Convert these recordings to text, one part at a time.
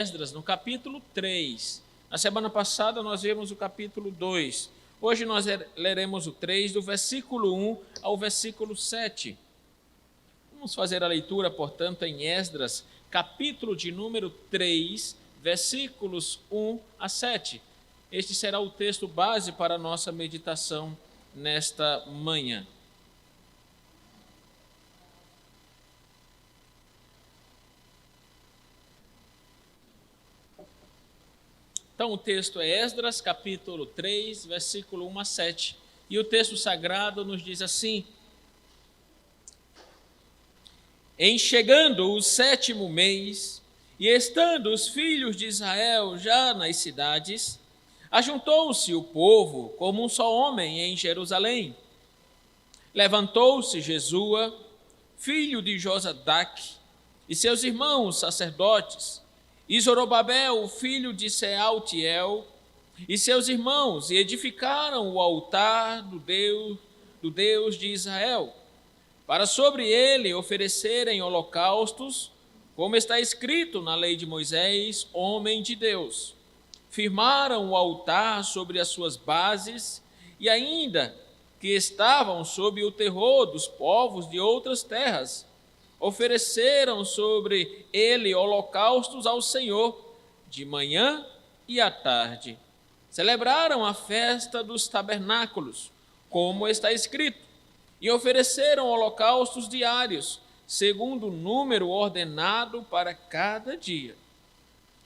Esdras, no capítulo 3. Na semana passada nós vimos o capítulo 2. Hoje nós leremos o 3, do versículo 1 ao versículo 7. Vamos fazer a leitura, portanto, em Esdras, capítulo de número 3, versículos 1 a 7. Este será o texto base para a nossa meditação nesta manhã. Então, o texto é Esdras, capítulo 3, versículo 1 a 7. E o texto sagrado nos diz assim: Em chegando o 7º mês, e estando os filhos de Israel já nas cidades, ajuntou-se o povo como um só homem em Jerusalém. Levantou-se Jesua, filho de Josadaque, e seus irmãos sacerdotes, e Zorobabel, filho de Sealtiel, e seus irmãos, e edificaram o altar do Deus de Israel, para sobre ele oferecerem holocaustos, como está escrito na lei de Moisés, homem de Deus. Firmaram o altar sobre as suas bases, e ainda que estavam sob o terror dos povos de outras terras, ofereceram sobre ele holocaustos ao Senhor, de manhã e à tarde. Celebraram a festa dos tabernáculos, como está escrito, e ofereceram holocaustos diários, segundo o número ordenado para cada dia.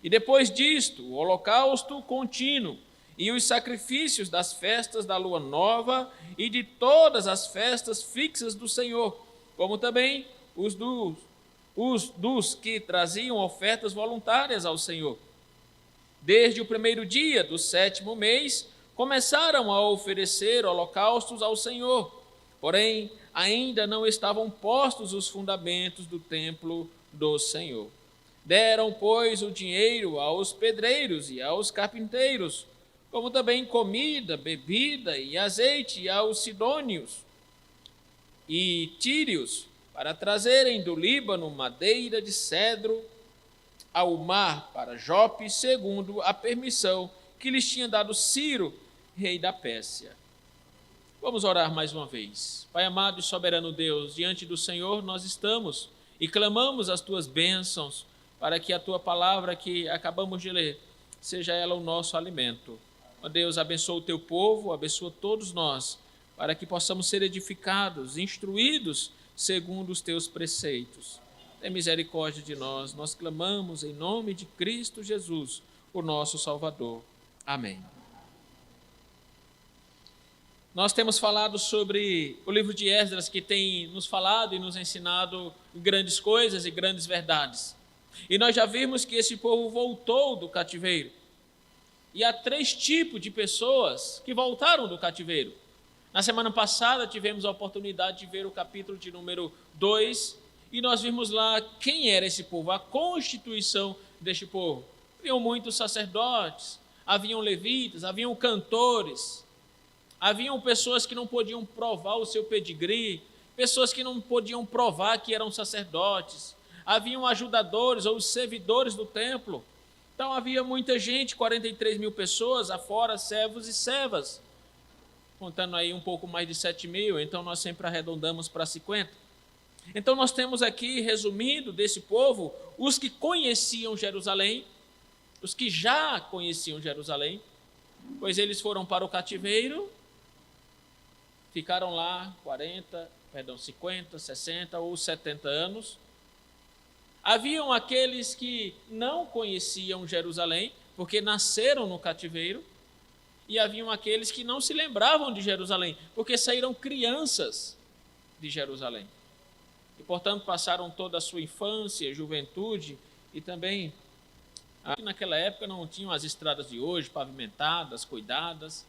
E depois disto, o holocausto contínuo e os sacrifícios das festas da lua nova e de todas as festas fixas do Senhor, como também os dos que traziam ofertas voluntárias ao Senhor. Desde o primeiro dia do 7º mês, começaram a oferecer holocaustos ao Senhor, porém, ainda não estavam postos os fundamentos do templo do Senhor. Deram, pois, o dinheiro aos pedreiros e aos carpinteiros, como também comida, bebida e azeite aos sidônios e tírios, para trazerem do Líbano madeira de cedro ao mar para Jope, segundo a permissão que lhes tinha dado Ciro, rei da Pérsia. Vamos orar mais uma vez. Pai amado e soberano Deus, diante do Senhor nós estamos e clamamos as tuas bênçãos para que a tua palavra que acabamos de ler seja ela o nosso alimento. Ó Deus, abençoa o teu povo, abençoa todos nós, para que possamos ser edificados, instruídos segundo os teus preceitos. Tem misericórdia de nós, nós clamamos em nome de Cristo Jesus, o nosso Salvador. Amém. Nós temos falado sobre o livro de Esdras, que tem nos falado e nos ensinado grandes coisas e grandes verdades. E nós já vimos que esse povo voltou do cativeiro. E há 3 tipos de pessoas que voltaram do cativeiro. Na semana passada tivemos a oportunidade de ver o capítulo de número 2 e nós vimos lá quem era esse povo, a constituição deste povo. Haviam muitos sacerdotes, haviam levitas, haviam cantores, haviam pessoas que não podiam provar o seu pedigree, pessoas que não podiam provar que eram sacerdotes, haviam ajudadores ou servidores do templo. Então havia muita gente, 43 mil pessoas, afora servos e servas, contando aí um pouco mais de 7 mil, então nós sempre arredondamos para 50. Então nós temos aqui, resumindo, desse povo, os que conheciam Jerusalém, os que já conheciam Jerusalém, pois eles foram para o cativeiro, ficaram lá 50, 60 ou 70 anos. Haviam aqueles que não conheciam Jerusalém, porque nasceram no cativeiro, e haviam aqueles que não se lembravam de Jerusalém, porque saíram crianças de Jerusalém. E, portanto, passaram toda a sua infância, juventude, e também, naquela época não tinham as estradas de hoje, pavimentadas, cuidadas.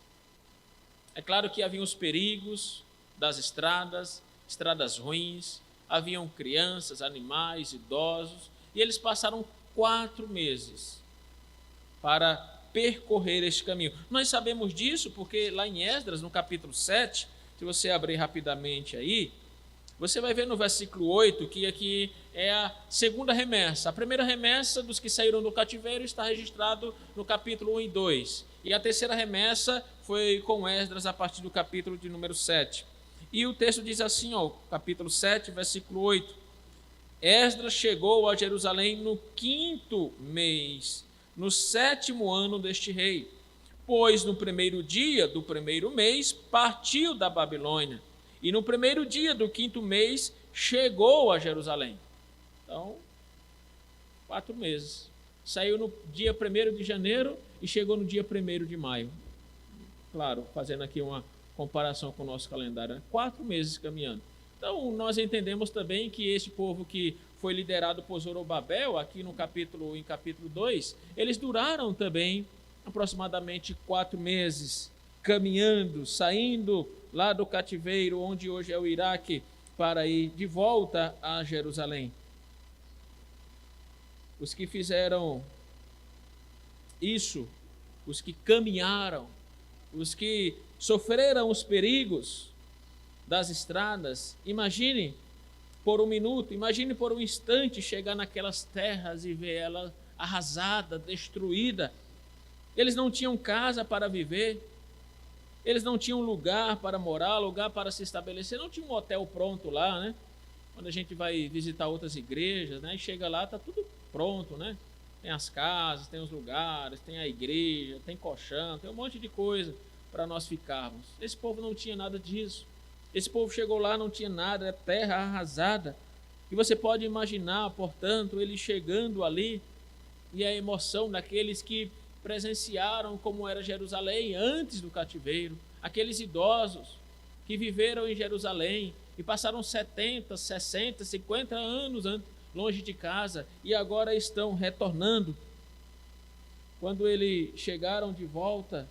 É claro que haviam os perigos das estradas ruins, haviam crianças, animais, idosos, e eles passaram 4 meses para percorrer este caminho. Nós sabemos disso porque lá em Esdras, no capítulo 7, se você abrir rapidamente aí, você vai ver no versículo 8 que aqui é a segunda remessa. A primeira remessa dos que saíram do cativeiro está registrado no capítulo 1 e 2. E a terceira remessa foi com Esdras a partir do capítulo de número 7. E o texto diz assim, capítulo 7, versículo 8. Esdras chegou a Jerusalém no 5º mês, no 7º ano deste rei, pois no primeiro dia do primeiro mês partiu da Babilônia, e no primeiro dia do 5º mês chegou a Jerusalém. Então, 4 meses. Saiu no dia 1º de janeiro e chegou no dia 1º de maio. Claro, fazendo aqui uma comparação com o nosso calendário, 4 meses caminhando. Então, nós entendemos também que esse povo que foi liderado por Zorobabel, aqui em capítulo 2, eles duraram também aproximadamente 4 meses, caminhando, saindo lá do cativeiro, onde hoje é o Iraque, para ir de volta a Jerusalém. Os que fizeram isso, os que caminharam, os que sofreram os perigos das estradas, imagine por um minuto, imagine por um instante chegar naquelas terras e ver ela arrasada, destruída. Eles não tinham casa para viver, eles não tinham lugar para morar, lugar para se estabelecer, não tinha um hotel pronto lá, né? Quando a gente vai visitar outras igrejas, né? E chega lá, está tudo pronto, né? Tem as casas, tem os lugares, tem a igreja, tem colchão, tem um monte de coisa para nós ficarmos. Esse povo não tinha nada disso. Esse povo chegou lá, não tinha nada, é terra arrasada. E você pode imaginar, portanto, ele chegando ali e a emoção daqueles que presenciaram como era Jerusalém antes do cativeiro, aqueles idosos que viveram em Jerusalém e passaram 70, 60, 50 anos longe de casa e agora estão retornando. Quando eles chegaram de volta,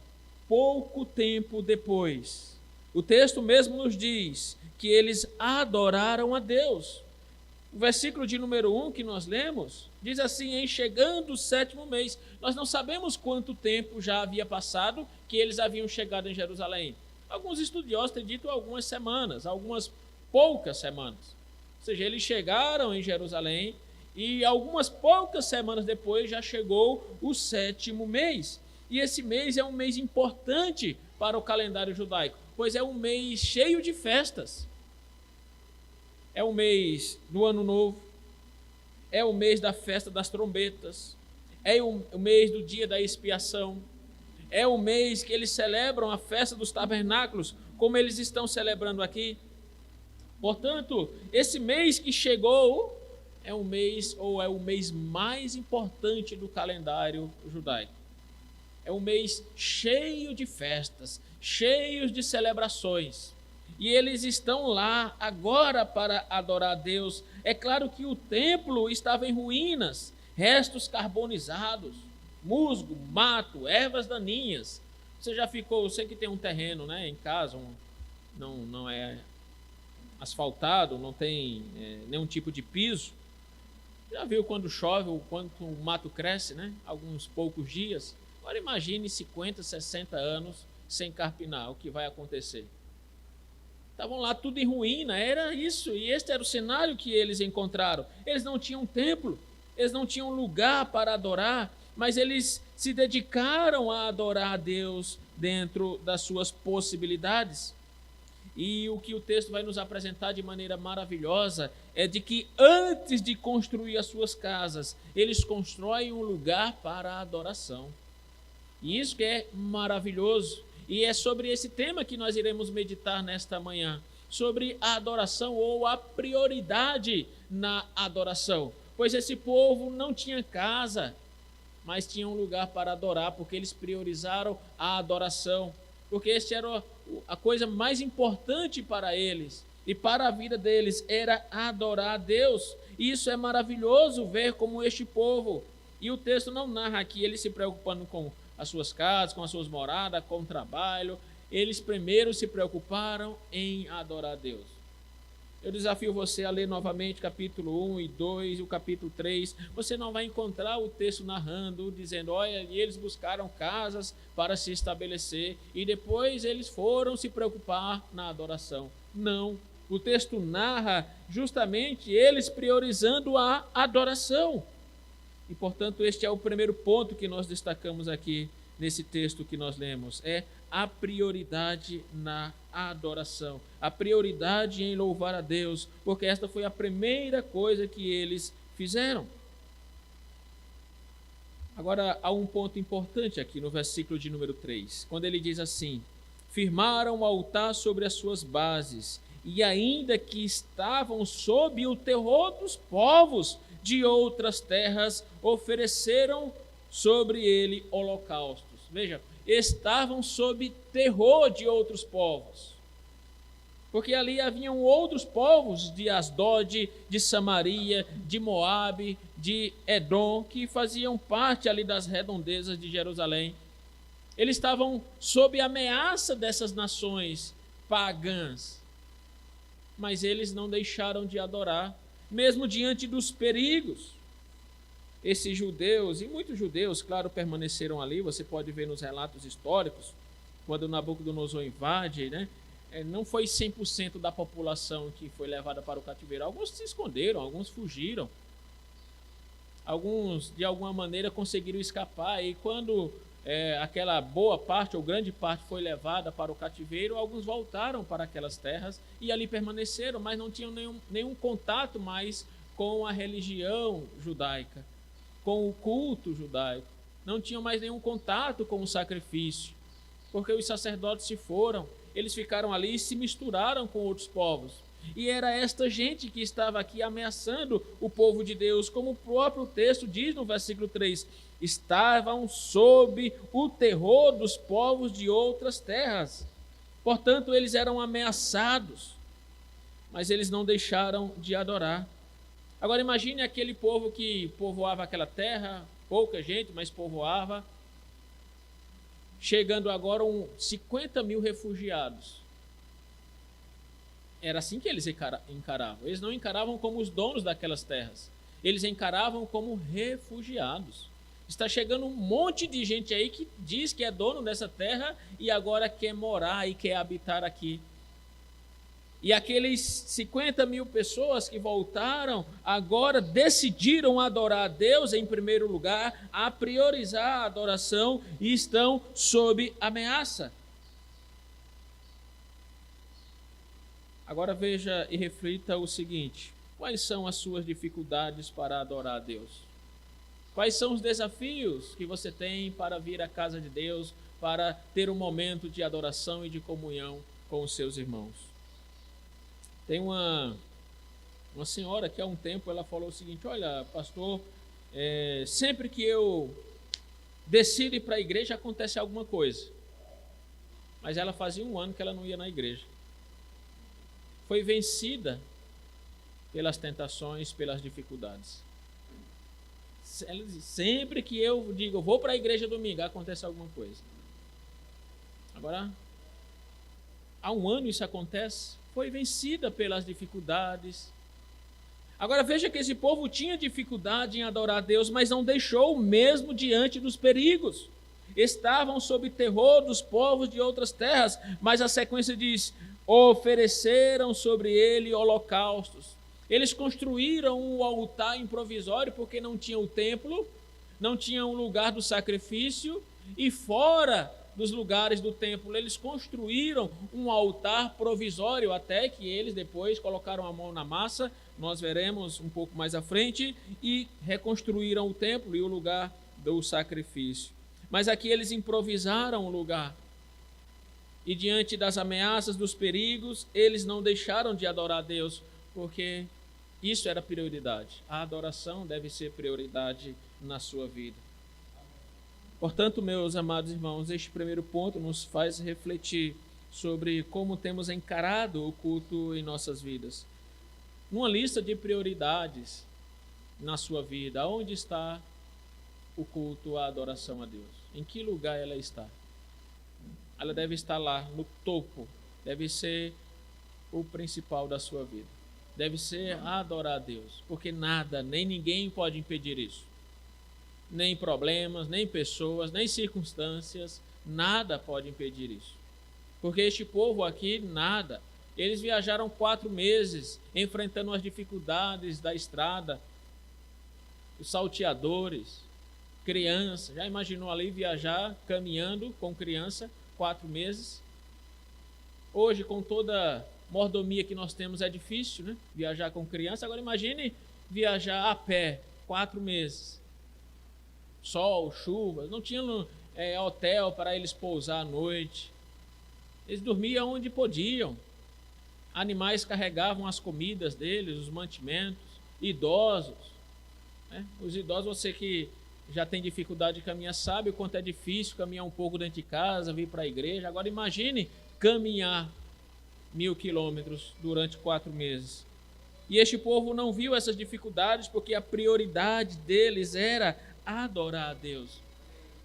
pouco tempo depois, o texto mesmo nos diz que eles adoraram a Deus. O versículo de número 1 que nós lemos diz assim: em chegando o 7º mês. Nós não sabemos quanto tempo já havia passado que eles haviam chegado em Jerusalém. Alguns estudiosos têm dito algumas semanas, algumas poucas semanas. Ou seja, eles chegaram em Jerusalém e algumas poucas semanas depois já chegou o 7º mês. E esse mês é um mês importante para o calendário judaico, pois é um mês cheio de festas. É o mês do Ano Novo, é o mês da festa das trombetas, é o mês do dia da expiação, é o mês que eles celebram a festa dos tabernáculos, como eles estão celebrando aqui. Portanto, esse mês que chegou é o mês mais importante do calendário judaico. É um mês cheio de festas, cheio de celebrações. E eles estão lá agora para adorar a Deus. É claro que o templo estava em ruínas, restos carbonizados, musgo, mato, ervas daninhas. Você que tem um terreno, né, em casa, não é asfaltado, não tem nenhum tipo de piso. Já viu quando chove, o quanto o mato cresce, né? Alguns poucos dias. Agora imagine 50, 60 anos sem carpinar, o que vai acontecer? Estavam lá tudo em ruína, era isso, e este era o cenário que eles encontraram. Eles não tinham templo, eles não tinham lugar para adorar, mas eles se dedicaram a adorar a Deus dentro das suas possibilidades. E o que o texto vai nos apresentar de maneira maravilhosa é de que antes de construir as suas casas, eles constroem um lugar para a adoração. E isso que é maravilhoso. E é sobre esse tema que nós iremos meditar nesta manhã, sobre a adoração ou a prioridade na adoração. Pois esse povo não tinha casa, mas tinha um lugar para adorar, porque eles priorizaram a adoração, porque esta era a coisa mais importante para eles e para a vida deles, era adorar a Deus. E isso é maravilhoso ver como este povo, e o texto não narra aqui eles se preocupando com as suas casas, com as suas moradas, com o trabalho. Eles primeiro se preocuparam em adorar a Deus. Eu desafio você a ler novamente capítulo 1 e 2 e o capítulo 3. Você não vai encontrar o texto narrando, dizendo, olha, e eles buscaram casas para se estabelecer e depois eles foram se preocupar na adoração. Não, O texto narra justamente eles priorizando a adoração. E, portanto, este é o primeiro ponto que nós destacamos aqui nesse texto que nós lemos, é a prioridade na adoração, a prioridade em louvar a Deus, porque esta foi a primeira coisa que eles fizeram. Agora, há um ponto importante aqui no versículo de número 3, quando ele diz assim: firmaram o altar sobre as suas bases, e ainda que estavam sob o terror dos povos de outras terras, ofereceram sobre ele holocaustos. Veja, estavam sob terror de outros povos, porque ali haviam outros povos de Asdod, de Samaria, de Moabe, de Edom, que faziam parte ali das redondezas de Jerusalém. Eles estavam sob a ameaça dessas nações pagãs, mas eles não deixaram de adorar, mesmo diante dos perigos. Esses judeus, e muitos judeus, claro, permaneceram ali. Você pode ver nos relatos históricos, quando Nabucodonosor invade, né? Não foi 100% da população que foi levada para o cativeiro. Alguns se esconderam, alguns fugiram. Alguns, de alguma maneira, conseguiram escapar. E quando aquela boa parte, ou grande parte, foi levada para o cativeiro, alguns voltaram para aquelas terras e ali permaneceram, mas não tinham nenhum contato mais com a religião judaica, com o culto judaico. Não tinham mais nenhum contato com o sacrifício, porque os sacerdotes se foram. Eles ficaram ali e se misturaram com outros povos. E era esta gente que estava aqui ameaçando o povo de Deus, como o próprio texto diz no versículo 3. Estavam sob o terror dos povos de outras terras. Portanto, eles eram ameaçados, mas eles não deixaram de adorar. Agora imagine aquele povo que povoava aquela terra, pouca gente, mas povoava, chegando agora 50 mil refugiados. Era assim que eles encaravam. Eles não encaravam como os donos daquelas terras. Eles encaravam como refugiados. Está chegando um monte de gente aí que diz que é dono dessa terra e agora quer morar e quer habitar aqui. E aqueles 50 mil pessoas que voltaram, agora decidiram adorar a Deus em primeiro lugar, a priorizar a adoração e estão sob ameaça. Agora veja e reflita o seguinte: quais são as suas dificuldades para adorar a Deus? Quais são os desafios que você tem para vir à casa de Deus, para ter um momento de adoração e de comunhão com os seus irmãos? Tem uma senhora que há um tempo ela falou o seguinte: olha, pastor, sempre que eu decido ir para a igreja acontece alguma coisa. Mas ela fazia 1 ano que ela não ia na igreja. Foi vencida pelas tentações, pelas dificuldades. Ela diz, sempre que eu digo, eu vou para a igreja domingo, acontece alguma coisa. Agora, há 1 ano isso acontece, foi vencida pelas dificuldades. Agora veja que esse povo tinha dificuldade em adorar a Deus, mas não deixou mesmo diante dos perigos. Estavam sob terror dos povos de outras terras, mas a sequência diz: ofereceram sobre ele holocaustos. Eles construíram um altar improvisório porque não tinham o templo, não tinham o lugar do sacrifício, e fora dos lugares do templo eles construíram um altar provisório, até que eles depois colocaram a mão na massa, nós veremos um pouco mais à frente, e reconstruíram o templo e o lugar do sacrifício. Mas aqui eles improvisaram o lugar. E diante das ameaças, dos perigos, eles não deixaram de adorar a Deus, porque isso era prioridade. A adoração deve ser prioridade na sua vida. Portanto, meus amados irmãos, este primeiro ponto nos faz refletir sobre como temos encarado o culto em nossas vidas. Numa lista de prioridades na sua vida, onde está o culto, a adoração a Deus? Em que lugar ela está? Ela deve estar lá, no topo. Deve ser o principal da sua vida. Deve ser adorar a Deus, porque nada, nem ninguém pode impedir isso. Nem problemas, nem pessoas, nem circunstâncias, nada pode impedir isso. Porque este povo aqui, nada. Eles viajaram 4 meses, enfrentando as dificuldades da estrada, os salteadores, criança. Já imaginou ali viajar caminhando com criança 4 meses? Hoje, com toda a mordomia que nós temos, é difícil, né? Viajar com criança. Agora imagine viajar a pé 4 meses. Sol, chuva, não tinha hotel para eles pousar à noite. Eles dormiam onde podiam. Animais carregavam as comidas deles, os mantimentos. Idosos, né? Os idosos, você que já tem dificuldade de caminhar, sabe o quanto é difícil caminhar um pouco dentro de casa, vir para a igreja. Agora imagine caminhar 1000 quilômetros durante 4 meses. E este povo não viu essas dificuldades porque a prioridade deles era adorar a Deus.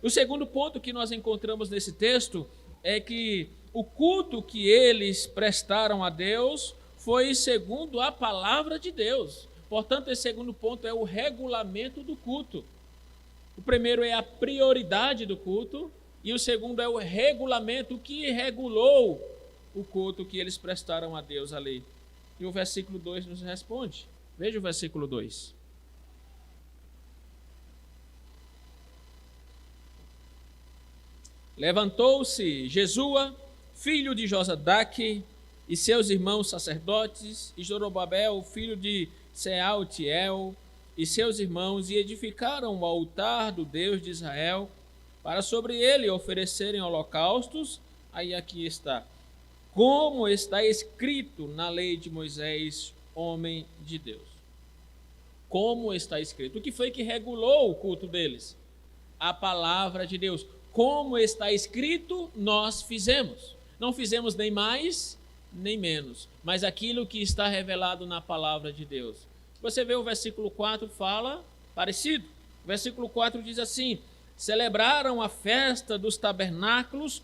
O segundo ponto que nós encontramos nesse texto é que o culto que eles prestaram a Deus foi segundo a palavra de Deus. Portanto, esse segundo ponto é o regulamento do culto. O primeiro é a prioridade do culto e o segundo é o regulamento que regulou o culto que eles prestaram a Deus ali. E o versículo 2 nos responde. Veja o versículo 2. Levantou-se Jesua, filho de Josadaque, e seus irmãos sacerdotes, e Zorobabel, filho de Sealtiel, e seus irmãos, e edificaram o altar do Deus de Israel, para sobre ele oferecerem holocaustos. Aí aqui está. Como está escrito na lei de Moisés, homem de Deus. Como está escrito. O que foi que regulou o culto deles? A palavra de Deus. Como está escrito, nós fizemos. Não fizemos nem mais, nem menos, mas aquilo que está revelado na palavra de Deus. Você vê o versículo 4 fala parecido. O versículo 4 diz assim: celebraram a festa dos tabernáculos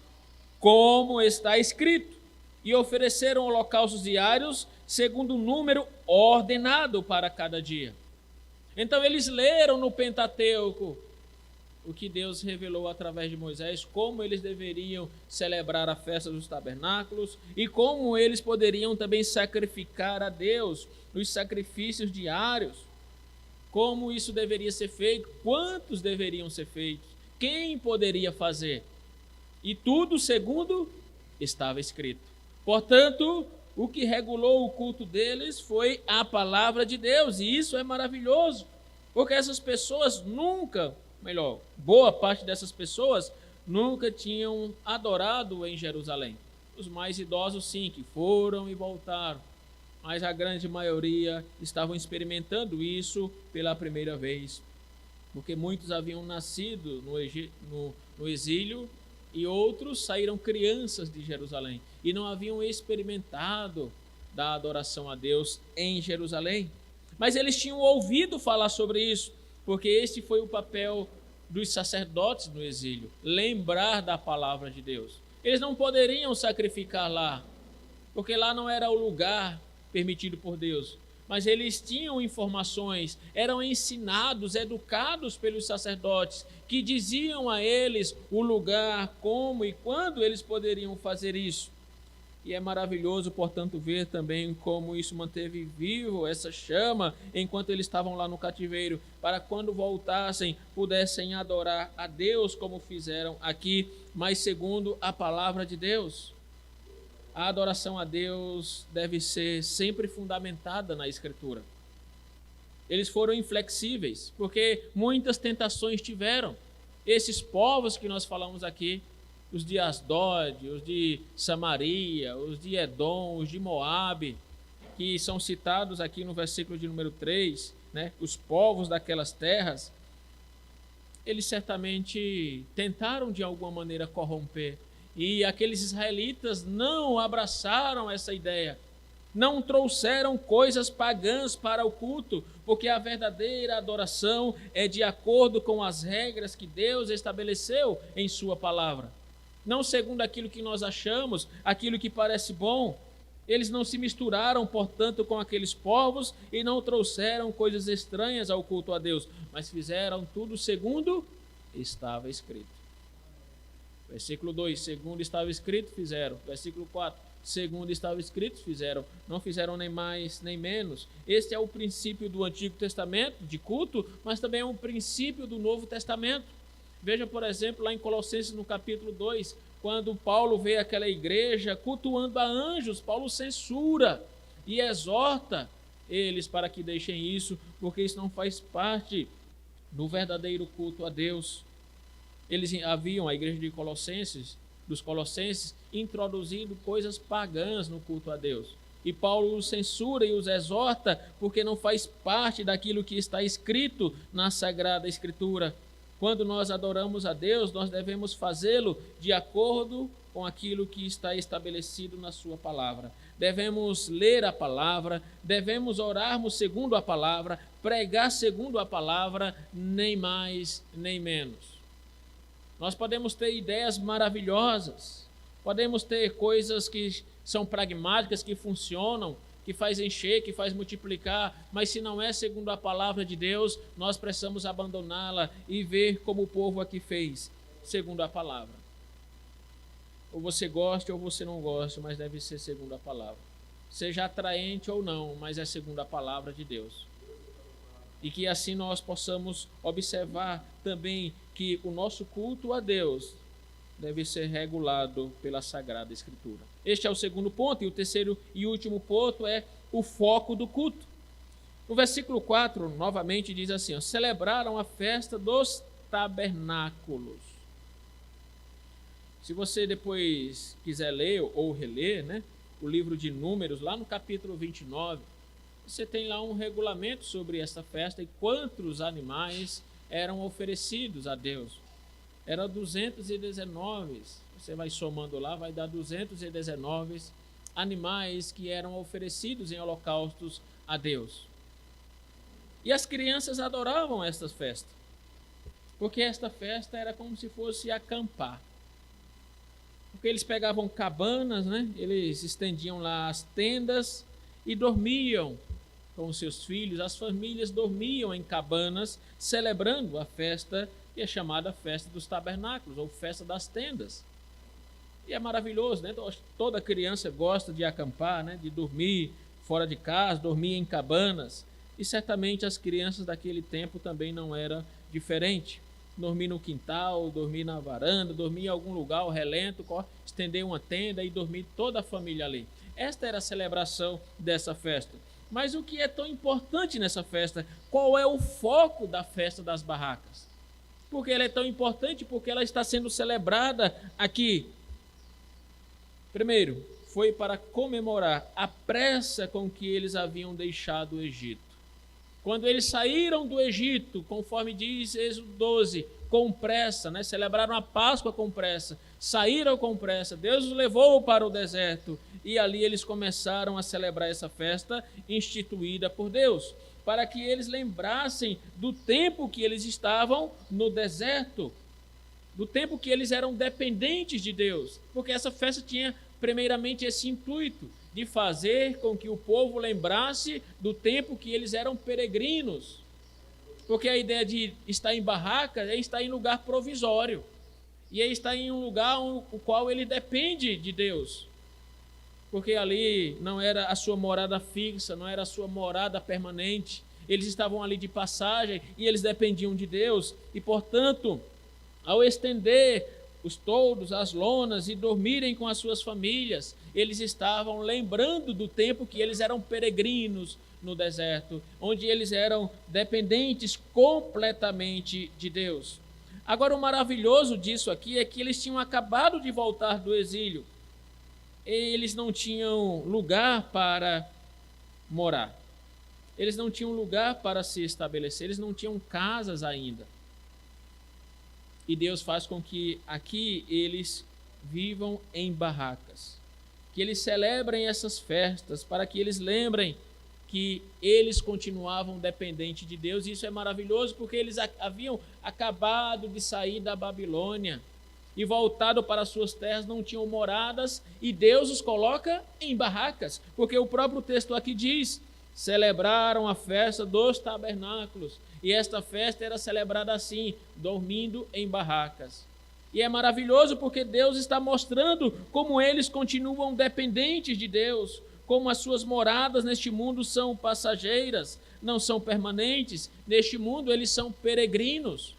como está escrito, e ofereceram holocaustos diários segundo o número ordenado para cada dia. Então eles leram no Pentateuco o que Deus revelou através de Moisés, como eles deveriam celebrar a festa dos tabernáculos e como eles poderiam também sacrificar a Deus os sacrifícios diários, como isso deveria ser feito, quantos deveriam ser feitos, quem poderia fazer, e tudo segundo estava escrito. Portanto, o que regulou o culto deles foi a palavra de Deus, e isso é maravilhoso, porque essas pessoas boa parte dessas pessoas nunca tinham adorado em Jerusalém. Os mais idosos sim, que foram e voltaram, mas a grande maioria estavam experimentando isso pela primeira vez, porque muitos haviam nascido no exílio e outros saíram crianças de Jerusalém e não haviam experimentado da adoração a Deus em Jerusalém. Mas eles tinham ouvido falar sobre isso, porque este foi o papel dos sacerdotes no exílio, lembrar da palavra de Deus. Eles não poderiam sacrificar lá, porque lá não era o lugar permitido por Deus, mas eles tinham informações, eram ensinados, educados pelos sacerdotes, que diziam a eles o lugar, como e quando eles poderiam fazer isso. E é maravilhoso, portanto, ver também como isso manteve vivo essa chama enquanto eles estavam lá no cativeiro, para quando voltassem, pudessem adorar a Deus como fizeram aqui, mas segundo a palavra de Deus. A adoração a Deus deve ser sempre fundamentada na Escritura. Eles foram inflexíveis, porque muitas tentações tiveram. Esses povos que nós falamos aqui, os de Asdod, os de Samaria, os de Edom, os de Moabe, que são citados aqui no versículo de número 3, né? Os povos daquelas terras, eles certamente tentaram de alguma maneira corromper, e aqueles israelitas não abraçaram essa ideia, não trouxeram coisas pagãs para o culto, porque a verdadeira adoração é de acordo com as regras que Deus estabeleceu em sua palavra. Não segundo aquilo que nós achamos, aquilo que parece bom. Eles não se misturaram, portanto, com aqueles povos e não trouxeram coisas estranhas ao culto a Deus, mas fizeram tudo segundo estava escrito. Versículo 2, segundo estava escrito, fizeram. Versículo 4, segundo estava escrito, não fizeram nem mais nem menos. Este é o princípio do Antigo Testamento, de culto, mas também é um princípio do Novo Testamento. Veja, por exemplo, lá em Colossenses, no capítulo 2, quando Paulo vê aquela igreja cultuando a anjos, Paulo censura e exorta eles para que deixem isso, porque isso não faz parte do verdadeiro culto a Deus. Eles haviam, a igreja dos Colossenses, introduzindo coisas pagãs no culto a Deus. E Paulo os censura e os exorta, porque não faz parte daquilo que está escrito na Sagrada Escritura. Quando nós adoramos a Deus, nós devemos fazê-lo de acordo com aquilo que está estabelecido na sua palavra. Devemos ler a palavra, devemos orarmos segundo a palavra, pregar segundo a palavra, nem mais nem menos. Nós podemos ter ideias maravilhosas, podemos ter coisas que são pragmáticas, que funcionam, que faz encher, que faz multiplicar, mas se não é segundo a palavra de Deus, nós precisamos abandoná-la e ver como o povo aqui fez, segundo a palavra. Ou você goste ou você não goste, mas deve ser segundo a palavra. Seja atraente ou não, mas é segundo a palavra de Deus. E que assim nós possamos observar também que o nosso culto a Deus deve ser regulado pela Sagrada Escritura. Este é o segundo ponto, e o terceiro e último ponto é o foco do culto. No versículo 4, novamente diz assim, celebraram a festa dos tabernáculos. Se você depois quiser ler ou reler, o livro de Números, lá no capítulo 29, você tem lá um regulamento sobre esta festa e quantos animais eram oferecidos a Deus. Era 219, você vai somando lá, vai dar 219 animais que eram oferecidos em holocaustos a Deus. E as crianças adoravam esta festa, porque esta festa era como se fosse acampar. Porque eles pegavam cabanas, eles estendiam lá as tendas e dormiam com os seus filhos. As famílias dormiam em cabanas, celebrando a festa que é chamada Festa dos Tabernáculos, ou Festa das Tendas. E é maravilhoso, Toda criança gosta de acampar, de dormir fora de casa, dormir em cabanas. E certamente as crianças daquele tempo também não era diferente. Dormir no quintal, dormir na varanda, dormir em algum lugar, ao relento, estender uma tenda e dormir toda a família ali. Esta era a celebração dessa festa. Mas o que é tão importante nessa festa? Qual é o foco da festa das barracas? Porque ela é tão importante, porque ela está sendo celebrada aqui. Primeiro, foi para comemorar a pressa com que eles haviam deixado o Egito. Quando eles saíram do Egito, conforme diz Êxodo 12, com pressa, celebraram a Páscoa com pressa, saíram com pressa, Deus os levou para o deserto e ali eles começaram a celebrar essa festa instituída por Deus, para que eles lembrassem do tempo que eles estavam no deserto, do tempo que eles eram dependentes de Deus, porque essa festa tinha primeiramente esse intuito de fazer com que o povo lembrasse do tempo que eles eram peregrinos, porque a ideia de estar em barracas é estar em lugar provisório, e é estar em um lugar o qual ele depende de Deus, porque ali não era a sua morada fixa, não era a sua morada permanente, eles estavam ali de passagem e eles dependiam de Deus, e portanto, ao estender os toldos, as lonas e dormirem com as suas famílias, eles estavam lembrando do tempo que eles eram peregrinos no deserto, onde eles eram dependentes completamente de Deus. Agora, o maravilhoso disso aqui é que eles tinham acabado de voltar do exílio. Eles não tinham lugar para morar. Eles não tinham lugar para se estabelecer. Eles não tinham casas ainda. E Deus faz com que aqui eles vivam em barracas. Que eles celebrem essas festas, para que eles lembrem que eles continuavam dependentes de Deus. E isso é maravilhoso, porque eles haviam acabado de sair da Babilônia e voltado para as suas terras, não tinham moradas, e Deus os coloca em barracas, porque o próprio texto aqui diz: celebraram a festa dos tabernáculos, e esta festa era celebrada assim, dormindo em barracas. E é maravilhoso porque Deus está mostrando como eles continuam dependentes de Deus, como as suas moradas neste mundo são passageiras, não são permanentes. Neste mundo eles são peregrinos,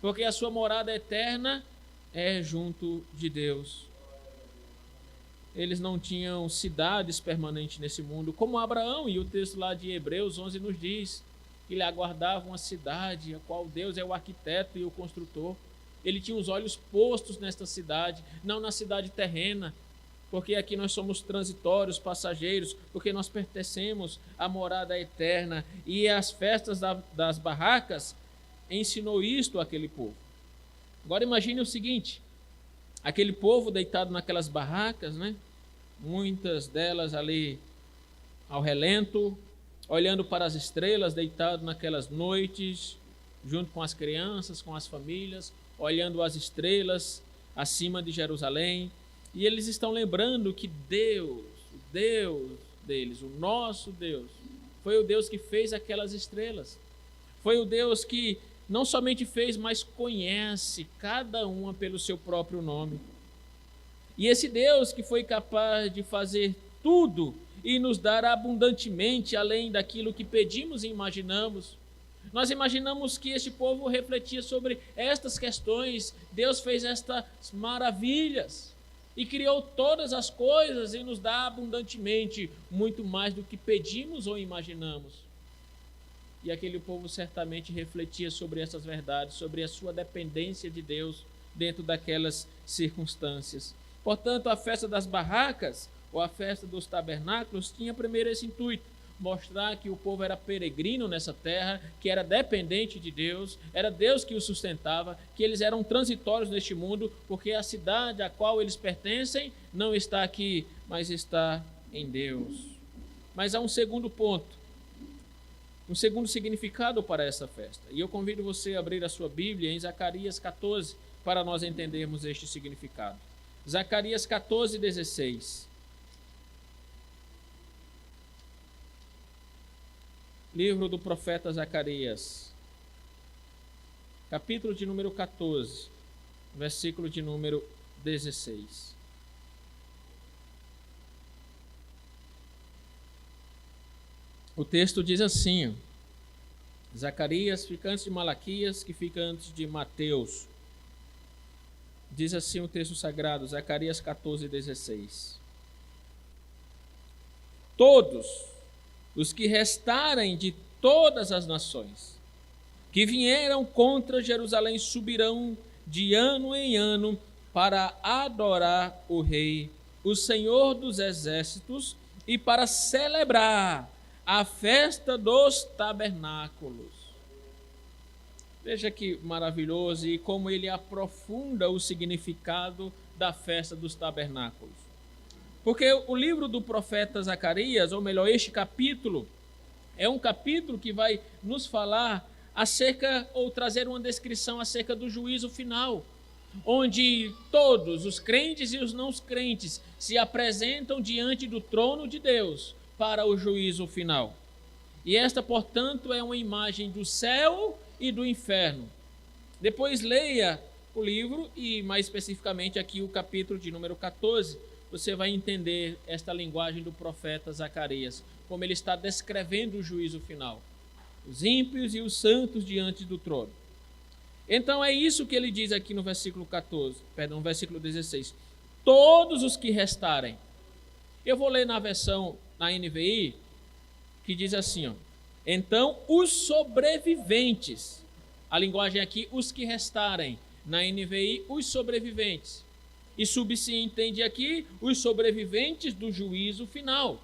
porque a sua morada eterna é junto de Deus. Eles não tinham cidades permanentes nesse mundo, como Abraão, e o texto lá de Hebreus 11 nos diz que ele aguardava uma cidade, a qual Deus é o arquiteto e o construtor. Ele tinha os olhos postos nesta cidade, não na cidade terrena, porque aqui nós somos transitórios, passageiros, porque nós pertencemos à morada eterna. E as festas das barracas ensinou isto àquele povo. Agora imagine o seguinte, aquele povo deitado naquelas barracas, né? Muitas delas ali ao relento, olhando para as estrelas, deitado naquelas noites, junto com as crianças, com as famílias, olhando as estrelas acima de Jerusalém. E eles estão lembrando que Deus, o Deus deles, o nosso Deus, foi o Deus que fez aquelas estrelas. Foi o Deus que não somente fez, mas conhece cada uma pelo seu próprio nome. E esse Deus que foi capaz de fazer tudo e nos dar abundantemente além daquilo que pedimos e imaginamos. Nós imaginamos que este povo refletia sobre estas questões. Deus fez estas maravilhas e criou todas as coisas e nos dá abundantemente, muito mais do que pedimos ou imaginamos. E aquele povo certamente refletia sobre essas verdades, sobre a sua dependência de Deus dentro daquelas circunstâncias. Portanto, a festa das barracas, ou a festa dos tabernáculos, tinha primeiro esse intuito: mostrar que o povo era peregrino nessa terra, que era dependente de Deus, era Deus que os sustentava, que eles eram transitórios neste mundo, porque a cidade a qual eles pertencem não está aqui, mas está em Deus. Mas há um segundo ponto, um segundo significado para essa festa. E eu convido você a abrir a sua Bíblia em Zacarias 14, para nós entendermos este significado. Zacarias 14, 16. Livro do profeta Zacarias, capítulo de número 14, versículo de número 16. O texto diz assim, Zacarias fica antes de Malaquias, que fica antes de Mateus. Diz assim o texto sagrado, Zacarias 14, 16. Todos os que restarem de todas as nações que vieram contra Jerusalém subirão de ano em ano para adorar o Rei, o Senhor dos Exércitos, e para celebrar a festa dos tabernáculos. Veja que maravilhoso e como ele aprofunda o significado da festa dos tabernáculos. Porque o livro do profeta Zacarias, ou melhor, este capítulo, é um capítulo que vai nos falar acerca, ou trazer uma descrição acerca do juízo final, onde todos, os crentes e os não crentes, se apresentam diante do trono de Deus para o juízo final. E esta, portanto, é uma imagem do céu e do inferno. Depois leia o livro e, mais especificamente, aqui o capítulo de número 14, você vai entender esta linguagem do profeta Zacarias, como ele está descrevendo o juízo final. Os ímpios e os santos diante do trono. Então é isso que ele diz aqui no versículo 16. Todos os que restarem. Eu vou ler na versão, na NVI, que diz assim, ó. Então, os sobreviventes. A linguagem aqui, os que restarem. Na NVI, os sobreviventes. E subentende aqui os sobreviventes do juízo final.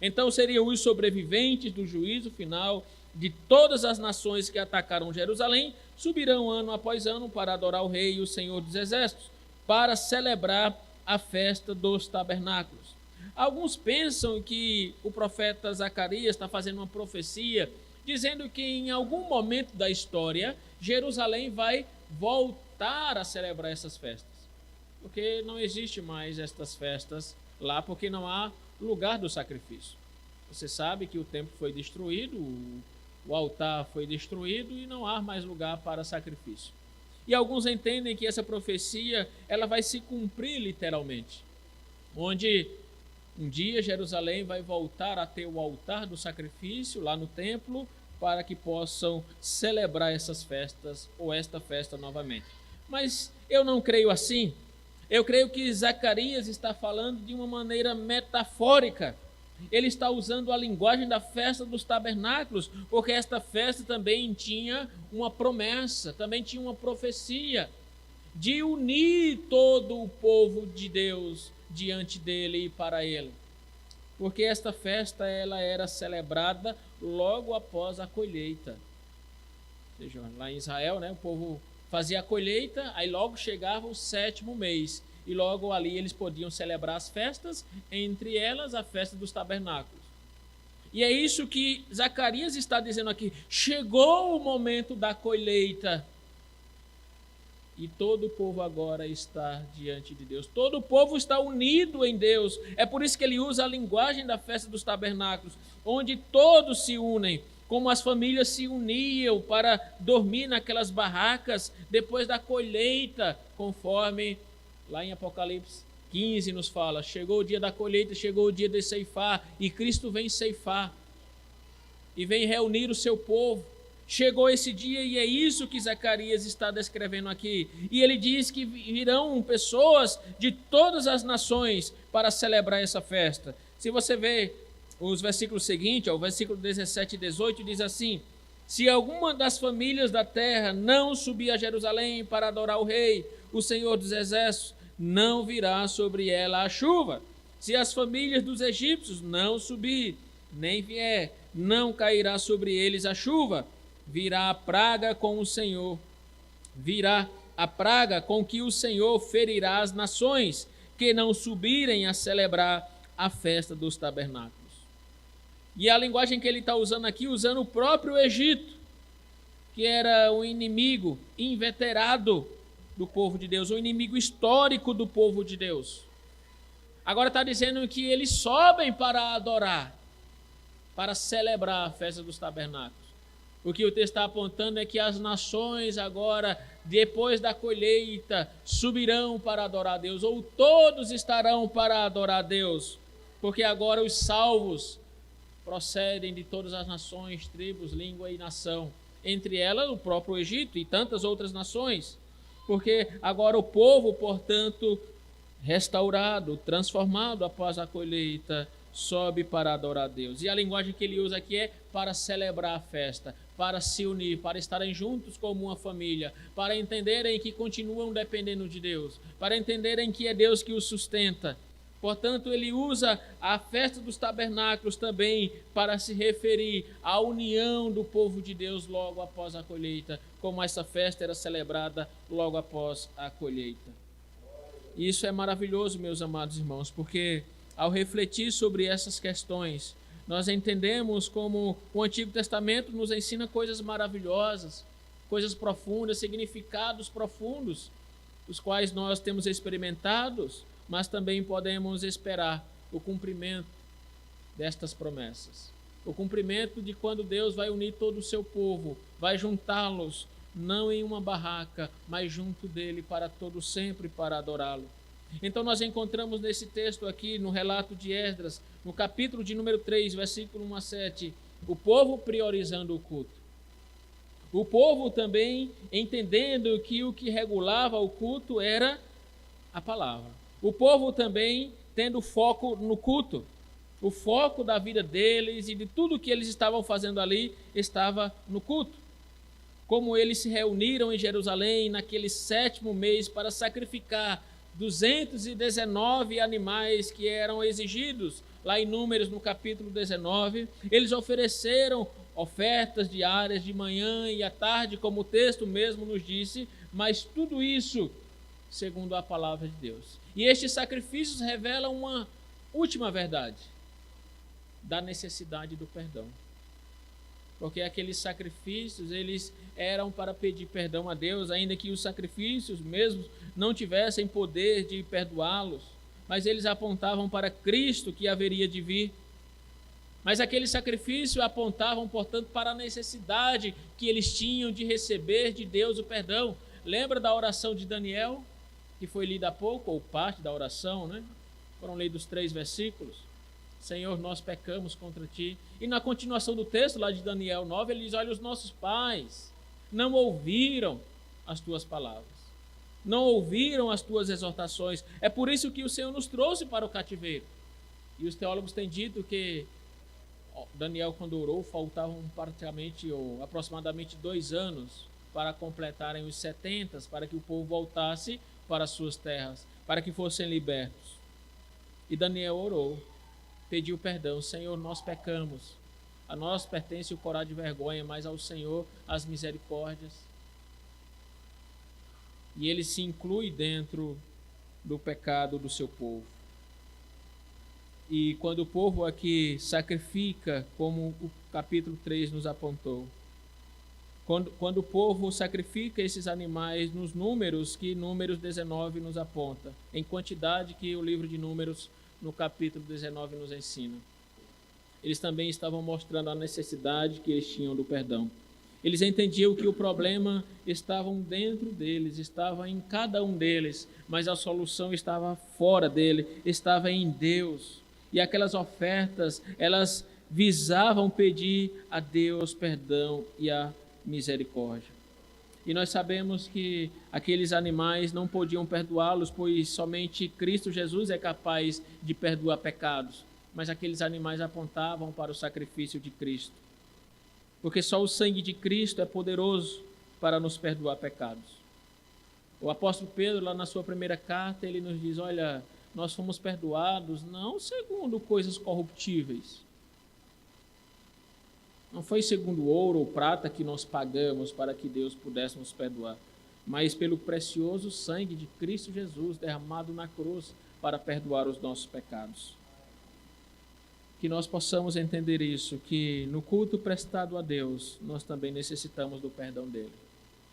Então seriam os sobreviventes do juízo final de todas as nações que atacaram Jerusalém, subirão ano após ano para adorar o Rei e o Senhor dos Exércitos, para celebrar a festa dos tabernáculos. Alguns pensam que o profeta Zacarias está fazendo uma profecia, dizendo que em algum momento da história, Jerusalém vai voltar a celebrar essas festas. Porque não existe mais estas festas lá, porque não há lugar do sacrifício. Você sabe que o templo foi destruído, o altar foi destruído e não há mais lugar para sacrifício. E alguns entendem que essa profecia ela vai se cumprir literalmente, onde um dia Jerusalém vai voltar a ter o altar do sacrifício lá no templo, para que possam celebrar essas festas ou esta festa novamente. Mas eu não creio assim. Eu creio que Zacarias está falando de uma maneira metafórica. Ele está usando a linguagem da festa dos tabernáculos, porque esta festa também tinha uma promessa, também tinha uma profecia de unir todo o povo de Deus diante dele e para ele. Porque esta festa ela era celebrada logo após a colheita. Ou seja, lá em Israel, o povo fazia a colheita, aí logo chegava o 7º mês. E logo ali eles podiam celebrar as festas, entre elas a festa dos tabernáculos. E é isso que Zacarias está dizendo aqui. Chegou o momento da colheita. E todo o povo agora está diante de Deus. Todo o povo está unido em Deus. É por isso que ele usa a linguagem da festa dos tabernáculos, onde todos se unem, como as famílias se uniam para dormir naquelas barracas depois da colheita, conforme lá em Apocalipse 15 nos fala, chegou o dia da colheita, chegou o dia de ceifar, e Cristo vem ceifar, e vem reunir o seu povo. Chegou esse dia e é isso que Zacarias está descrevendo aqui. E ele diz que virão pessoas de todas as nações para celebrar essa festa. Se você vê os versículos seguintes, o versículo 17 e 18, diz assim: se alguma das famílias da terra não subir a Jerusalém para adorar o rei, o Senhor dos exércitos, não virá sobre ela a chuva. Se as famílias dos egípcios não subir, nem vier, não cairá sobre eles a chuva. Virá a praga com o Senhor, virá a praga com que o Senhor ferirá as nações que não subirem a celebrar a festa dos tabernáculos. E a linguagem que ele está usando aqui, usando o próprio Egito, que era um inimigo inveterado do povo de Deus, um inimigo histórico do povo de Deus. Agora está dizendo que eles sobem para adorar, para celebrar a festa dos tabernáculos. O que o texto está apontando é que as nações agora, depois da colheita, subirão para adorar a Deus, ou todos estarão para adorar a Deus, porque agora os salvos procedem de todas as nações, tribos, língua e nação, entre elas o próprio Egito e tantas outras nações, porque agora o povo, portanto, restaurado, transformado após a colheita, sobe para adorar a Deus. E a linguagem que ele usa aqui é para celebrar a festa, para se unir, para estarem juntos como uma família, para entenderem que continuam dependendo de Deus, para entenderem que é Deus que os sustenta. Portanto, ele usa a festa dos tabernáculos também para se referir à união do povo de Deus logo após a colheita, como essa festa era celebrada logo após a colheita. E isso é maravilhoso, meus amados irmãos, porque ao refletir sobre essas questões, nós entendemos como o Antigo Testamento nos ensina coisas maravilhosas, coisas profundas, significados profundos, os quais nós temos experimentados, mas também podemos esperar o cumprimento destas promessas. O cumprimento de quando Deus vai unir todo o seu povo, vai juntá-los, não em uma barraca, mas junto dele para todo sempre para adorá-lo. Então nós encontramos nesse texto aqui, no relato de Esdras, no capítulo de número 3, versículo 1 a 7, o povo priorizando o culto. O povo também entendendo que o que regulava o culto era a palavra. O povo também tendo foco no culto. O foco da vida deles e de tudo que eles estavam fazendo ali estava no culto. Como eles se reuniram em Jerusalém naquele 7º mês para sacrificar 219 animais que eram exigidos lá em Números, no capítulo 19. Eles ofereceram ofertas diárias de manhã e à tarde, como o texto mesmo nos disse, mas tudo isso segundo a palavra de Deus. E estes sacrifícios revelam uma última verdade, da necessidade do perdão. Porque aqueles sacrifícios, eles eram para pedir perdão a Deus, ainda que os sacrifícios mesmos não tivessem poder de perdoá-los, mas eles apontavam para Cristo que haveria de vir. Mas aqueles sacrifícios apontavam, portanto, para a necessidade que eles tinham de receber de Deus o perdão. Lembra da oração de Daniel, que foi lida há pouco, ou parte da oração, né? Foram lidos 3 versículos. Senhor, nós pecamos contra ti. E na continuação do texto, lá de Daniel 9, ele diz, olha, os nossos pais não ouviram as tuas palavras, não ouviram as tuas exortações. É por isso que o Senhor nos trouxe para o cativeiro. E os teólogos têm dito que Daniel, quando orou, faltavam praticamente ou aproximadamente 2 anos para completarem os 70, para que o povo voltasse para as suas terras, para que fossem libertos. E Daniel orou, pediu perdão. Senhor, nós pecamos. A nós pertence o corar de vergonha, mas ao Senhor as misericórdias. E ele se inclui dentro do pecado do seu povo. E quando o povo aqui sacrifica, como o capítulo 3 nos apontou, quando o povo sacrifica esses animais nos números que Números 19 nos aponta, em quantidade que o livro de Números no capítulo 19 nos ensina, eles também estavam mostrando a necessidade que eles tinham do perdão. Eles entendiam que o problema estava dentro deles, estava em cada um deles, mas a solução estava fora dele, estava em Deus. E aquelas ofertas, elas visavam pedir a Deus perdão e a misericórdia. E nós sabemos que aqueles animais não podiam perdoá-los, pois somente Cristo Jesus é capaz de perdoar pecados. Mas aqueles animais apontavam para o sacrifício de Cristo. Porque só o sangue de Cristo é poderoso para nos perdoar pecados. O apóstolo Pedro, lá na sua primeira carta, ele nos diz, olha, nós fomos perdoados não segundo coisas corruptíveis. Não foi segundo ouro ou prata que nós pagamos para que Deus pudesse nos perdoar, mas pelo precioso sangue de Cristo Jesus derramado na cruz para perdoar os nossos pecados. Que nós possamos entender isso, que no culto prestado a Deus, nós também necessitamos do perdão dele.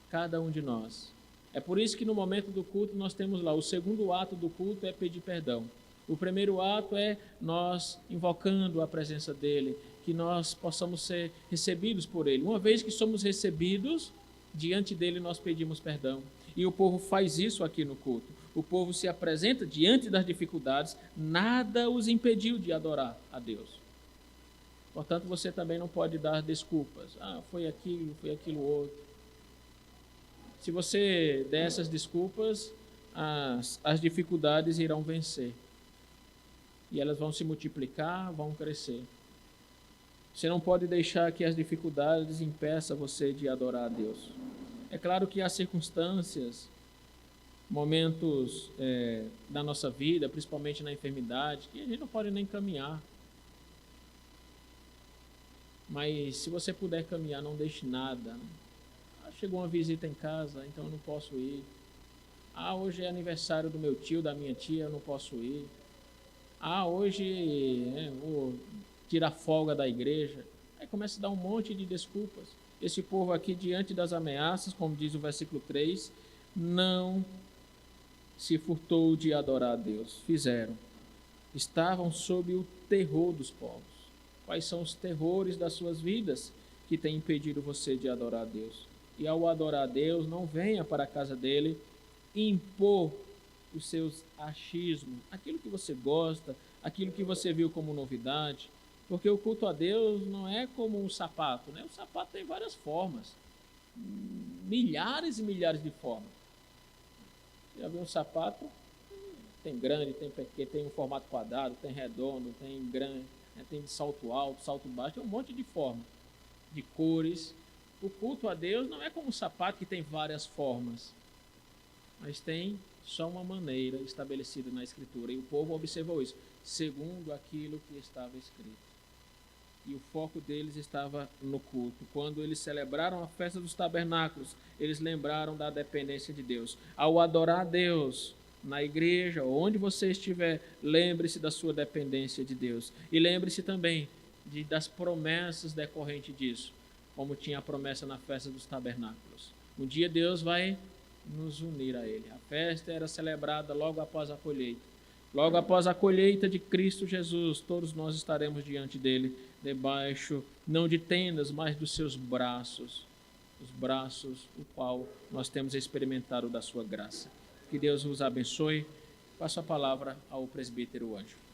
Cada um de nós. É por isso que no momento do culto nós temos lá, o segundo ato do culto é pedir perdão. O primeiro ato é nós invocando a presença dele, que nós possamos ser recebidos por ele. Uma vez que somos recebidos, diante dele nós pedimos perdão. E o povo faz isso aqui no culto. O povo se apresenta diante das dificuldades, nada os impediu de adorar a Deus. Portanto, você também não pode dar desculpas. Foi aquilo outro. Se você der essas desculpas, as dificuldades irão vencer. E elas vão se multiplicar, vão crescer. Você não pode deixar que as dificuldades impeçam você de adorar a Deus. É claro que há circunstâncias, momentos da nossa vida, principalmente na enfermidade, que a gente não pode nem caminhar. Mas se você puder caminhar, não deixe nada. Chegou uma visita em casa, então eu não posso ir. Hoje é aniversário do meu tio, da minha tia, eu não posso ir. Hoje vou tirar folga da igreja. Aí começa a dar um monte de desculpas. Esse povo aqui, diante das ameaças, como diz o versículo 3, não se furtou de adorar a Deus. Fizeram. Estavam sob o terror dos povos. Quais são os terrores das suas vidas que têm impedido você de adorar a Deus? E ao adorar a Deus, não venha para a casa dele impor os seus achismos, aquilo que você gosta, aquilo que você viu como novidade, porque o culto a Deus não é como um sapato, né? O sapato tem várias formas, milhares e milhares de formas. Já viu um sapato? Tem grande, tem pequeno, tem um formato quadrado, tem redondo, tem grande, tem de salto alto, salto baixo, tem um monte de formas, de cores. O culto a Deus não é como um sapato que tem várias formas, mas tem só uma maneira estabelecida na Escritura. E o povo observou isso, segundo aquilo que estava escrito. E o foco deles estava no culto. Quando eles celebraram a festa dos tabernáculos, eles lembraram da dependência de Deus. Ao adorar a Deus na igreja, onde você estiver, lembre-se da sua dependência de Deus. E lembre-se também das promessas decorrentes disso, como tinha a promessa na festa dos tabernáculos. Um dia Deus vai nos unir a Ele. A festa era celebrada logo após a colheita. Logo após a colheita de Cristo Jesus, todos nós estaremos diante dele, debaixo, não de tendas, mas dos seus braços. nossos braços, o qual nós temos experimentado da sua graça. Que Deus vos abençoe. Passo a palavra ao presbítero Ângelo.